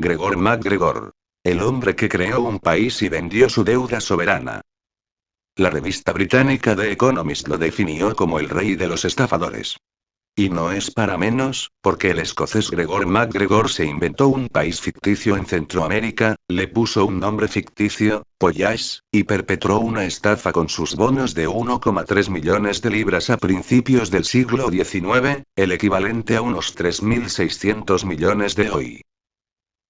Gregor MacGregor. El hombre que creó un país y vendió su deuda soberana. La revista británica The Economist lo definió como el rey de los estafadores. Y no es para menos, porque el escocés Gregor MacGregor se inventó un país ficticio en Centroamérica, le puso un nombre ficticio, Pollais, y perpetró una estafa con sus bonos de 1,3 millones de libras a principios del siglo XIX, el equivalente a unos 3.600 millones de hoy.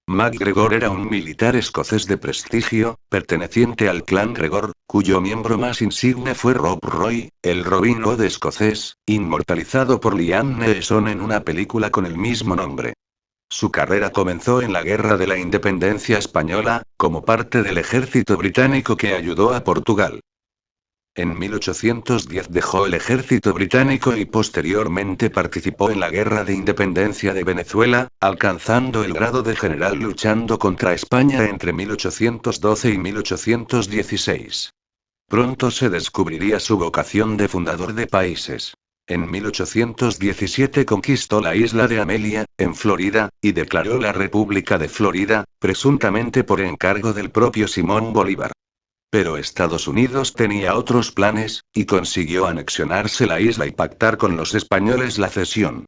MacGregor era un militar escocés de prestigio, perteneciente al clan Gregor, cuyo miembro más insigne fue Rob Roy, el Robin Hood escocés, inmortalizado por Liam Neeson en una película con el mismo nombre. Su carrera comenzó en la Guerra de la Independencia Española, como parte del ejército británico que ayudó a Portugal. En 1810 dejó el ejército británico y posteriormente participó en la Guerra de Independencia de Venezuela, alcanzando el grado de general luchando contra España entre 1812 y 1816. Pronto se descubriría su vocación de fundador de países. En 1817 conquistó la isla de Amelia, en Florida, y declaró la República de Florida, presuntamente por encargo del propio Simón Bolívar. Pero Estados Unidos tenía otros planes, y consiguió anexionarse la isla y pactar con los españoles la cesión.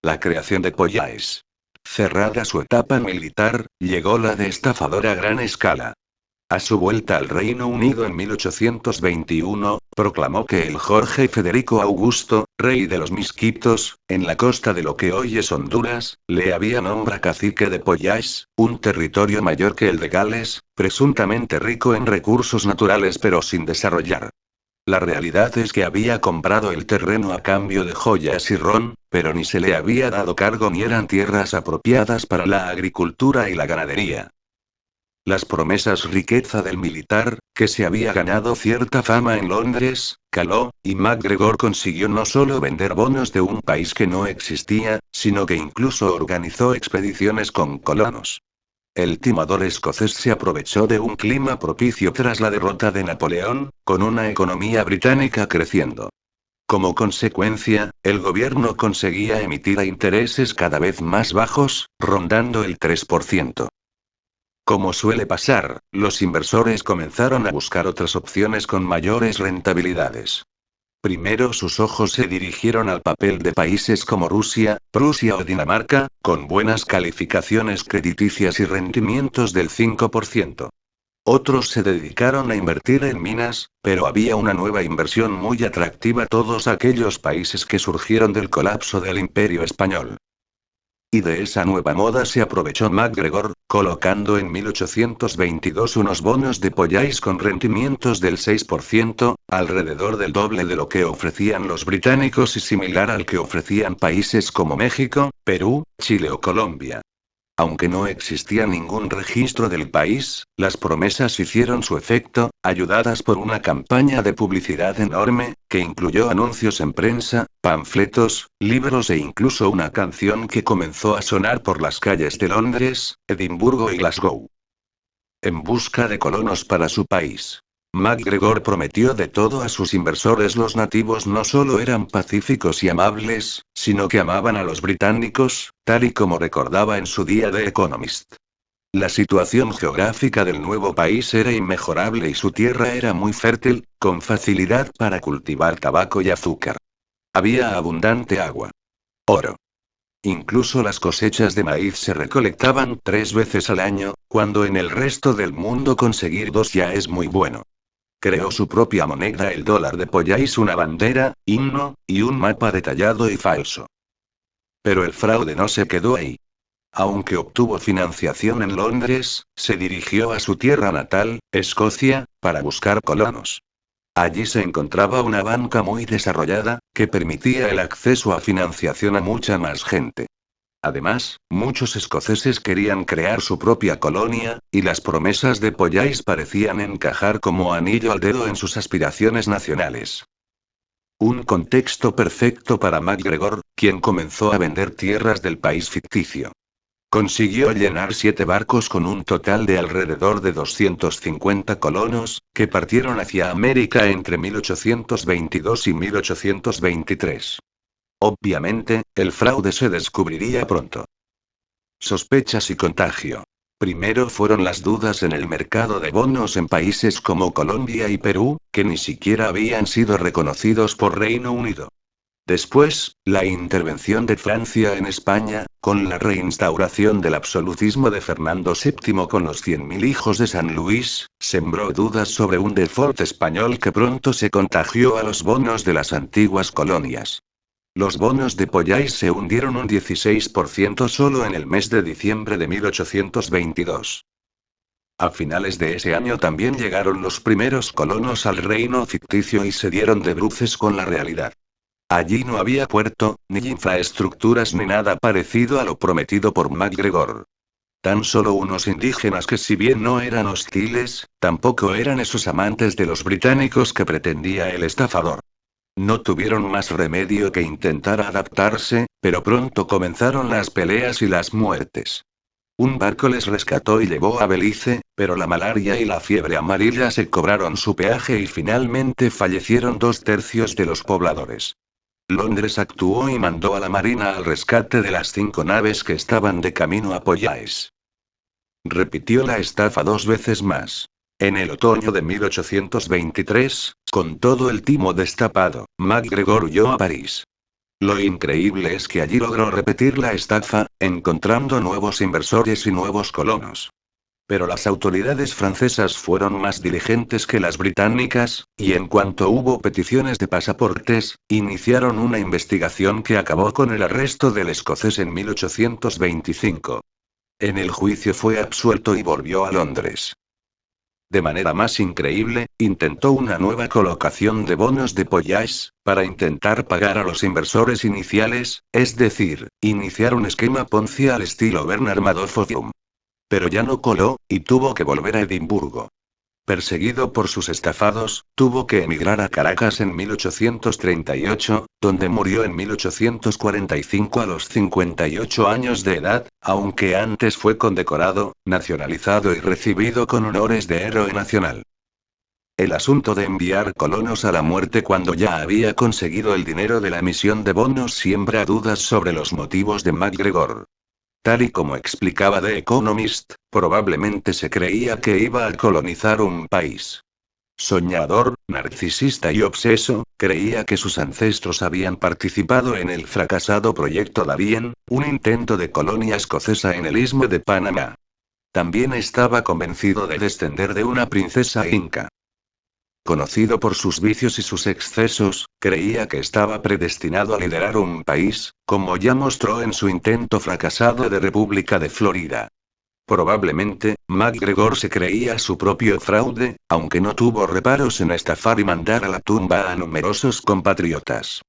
La creación de Pollais. Cerrada su etapa militar, llegó la de estafador a gran escala. A su vuelta al Reino Unido en 1821, proclamó que el Jorge Federico Augusto, rey de los Misquitos, en la costa de lo que hoy es Honduras, le había nombrado cacique de Pollais, un territorio mayor que el de Gales, presuntamente rico en recursos naturales pero sin desarrollar. La realidad es que había comprado el terreno a cambio de joyas y ron, pero ni se le había dado cargo ni eran tierras apropiadas para la agricultura y la ganadería. Las promesas riqueza del militar, que se había ganado cierta fama en Londres, caló, y MacGregor consiguió no solo vender bonos de un país que no existía, sino que incluso organizó expediciones con colonos. El timador escocés se aprovechó de un clima propicio tras la derrota de Napoleón, con una economía británica creciendo. Como consecuencia, el gobierno conseguía emitir a intereses cada vez más bajos, rondando el 3%. Como suele pasar, los inversores comenzaron a buscar otras opciones con mayores rentabilidades. Primero sus ojos se dirigieron al papel de países como Rusia, Prusia o Dinamarca, con buenas calificaciones crediticias y rendimientos del 5%. Otros se dedicaron a invertir en minas, pero había una nueva inversión muy atractiva: todos aquellos países que surgieron del colapso del Imperio Español. Y de esa nueva moda se aprovechó MacGregor, colocando en 1822 unos bonos de Pollais con rendimientos del 6%, alrededor del doble de lo que ofrecían los británicos y similar al que ofrecían países como México, Perú, Chile o Colombia. Aunque no existía ningún registro del país, las promesas hicieron su efecto, ayudadas por una campaña de publicidad enorme, que incluyó anuncios en prensa, panfletos, libros e incluso una canción que comenzó a sonar por las calles de Londres, Edimburgo y Glasgow. En busca de colonos para su país. MacGregor prometió de todo a sus inversores. Los nativos no solo eran pacíficos y amables, sino que amaban a los británicos, tal y como recordaba en su día The Economist. La situación geográfica del nuevo país era inmejorable y su tierra era muy fértil, con facilidad para cultivar tabaco y azúcar. Había abundante agua. Oro. Incluso las cosechas de maíz se recolectaban 3 veces al año, cuando en el resto del mundo conseguir 2 ya es muy bueno. Creó su propia moneda, el dólar de Pollais, una bandera, himno, y un mapa detallado y falso. Pero el fraude no se quedó ahí. Aunque obtuvo financiación en Londres, se dirigió a su tierra natal, Escocia, para buscar colonos. Allí se encontraba una banca muy desarrollada, que permitía el acceso a financiación a mucha más gente. Además, muchos escoceses querían crear su propia colonia, y las promesas de Pollais parecían encajar como anillo al dedo en sus aspiraciones nacionales. Un contexto perfecto para MacGregor, quien comenzó a vender tierras del país ficticio. Consiguió llenar 7 barcos con un total de alrededor de 250 colonos, que partieron hacia América entre 1822 y 1823. Obviamente, el fraude se descubriría pronto. Sospechas y contagio. Primero fueron las dudas en el mercado de bonos en países como Colombia y Perú, que ni siquiera habían sido reconocidos por Reino Unido. Después, la intervención de Francia en España, con la reinstauración del absolutismo de Fernando VII con los 100.000 hijos de San Luis, sembró dudas sobre un default español que pronto se contagió a los bonos de las antiguas colonias. Los bonos de Pollais se hundieron un 16% solo en el mes de diciembre de 1822. A finales de ese año también llegaron los primeros colonos al reino ficticio y se dieron de bruces con la realidad. Allí no había puerto, ni infraestructuras ni nada parecido a lo prometido por MacGregor. Tan solo unos indígenas que, si bien no eran hostiles, tampoco eran esos amantes de los británicos que pretendía el estafador. No tuvieron más remedio que intentar adaptarse, pero pronto comenzaron las peleas y las muertes. Un barco les rescató y llevó a Belice, pero la malaria y la fiebre amarilla se cobraron su peaje y finalmente fallecieron 2/3 de los pobladores. Londres actuó y mandó a la marina al rescate de las 5 naves que estaban de camino a Pollais. Repitió la estafa 2 veces más. En el otoño de 1823, con todo el timo destapado, MacGregor huyó a París. Lo increíble es que allí logró repetir la estafa, encontrando nuevos inversores y nuevos colonos. Pero las autoridades francesas fueron más diligentes que las británicas, y en cuanto hubo peticiones de pasaportes, iniciaron una investigación que acabó con el arresto del escocés en 1825. En el juicio fue absuelto y volvió a Londres. De manera más increíble, intentó una nueva colocación de bonos de Pollais, para intentar pagar a los inversores iniciales, es decir, iniciar un esquema Ponzi al estilo Bernard Madoff o Fium. Pero ya no coló, y tuvo que volver a Edimburgo. Perseguido por sus estafados, tuvo que emigrar a Caracas en 1838, donde murió en 1845 a los 58 años de edad, aunque antes fue condecorado, nacionalizado y recibido con honores de héroe nacional. El asunto de enviar colonos a la muerte cuando ya había conseguido el dinero de la emisión de bonos siembra dudas sobre los motivos de MacGregor. Tal y como explicaba The Economist, probablemente se creía que iba a colonizar un país. Soñador, narcisista y obseso, creía que sus ancestros habían participado en el fracasado Proyecto Darien, un intento de colonia escocesa en el Istmo de Panamá. También estaba convencido de descender de una princesa inca. Conocido por sus vicios y sus excesos, creía que estaba predestinado a liderar un país, como ya mostró en su intento fracasado de República de Florida. Probablemente, MacGregor se creía su propio fraude, aunque no tuvo reparos en estafar y mandar a la tumba a numerosos compatriotas.